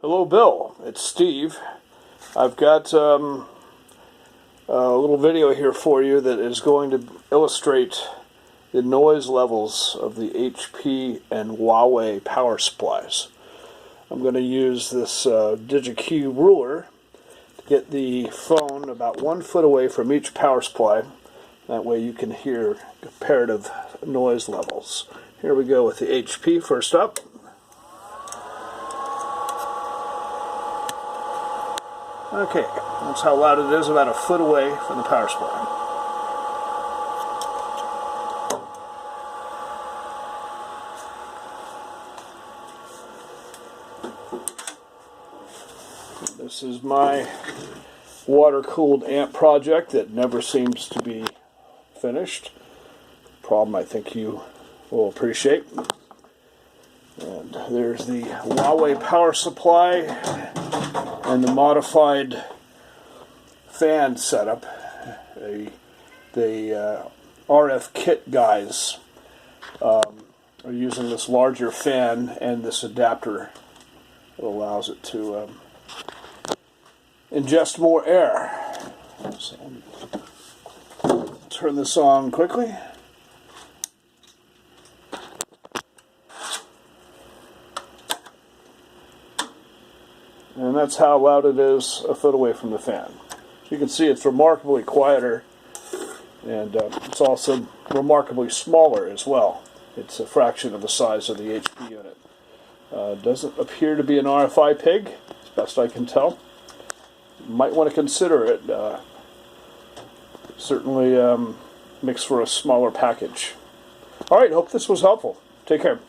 Hello, Bill. It's Steve. I've got a little video here for you that is going to illustrate the noise levels of the HP and Huawei power supplies. I'm going to use this DigiQ ruler to get the phone about 1 foot away from each power supply. That way you can hear comparative noise levels. Here we go with the HP first up. Okay, that's how loud it is, about 1 foot away from the power supply. This is my water-cooled amp project that never seems to be finished. Problem I think you will appreciate. And there's the Huawei power supply and the modified fan setup. The RF Kit guys are using this larger fan and this adapter that allows it to ingest more air. So, turn this on quickly. And that's how loud it is 1 foot away from the fan. You can see it's remarkably quieter, and it's also remarkably smaller as well. It's a fraction of the size of the HP unit. Doesn't appear to be an RFI pig, as best I can tell. You might want to consider it. Certainly makes for a smaller package. Alright, hope this was helpful. Take care.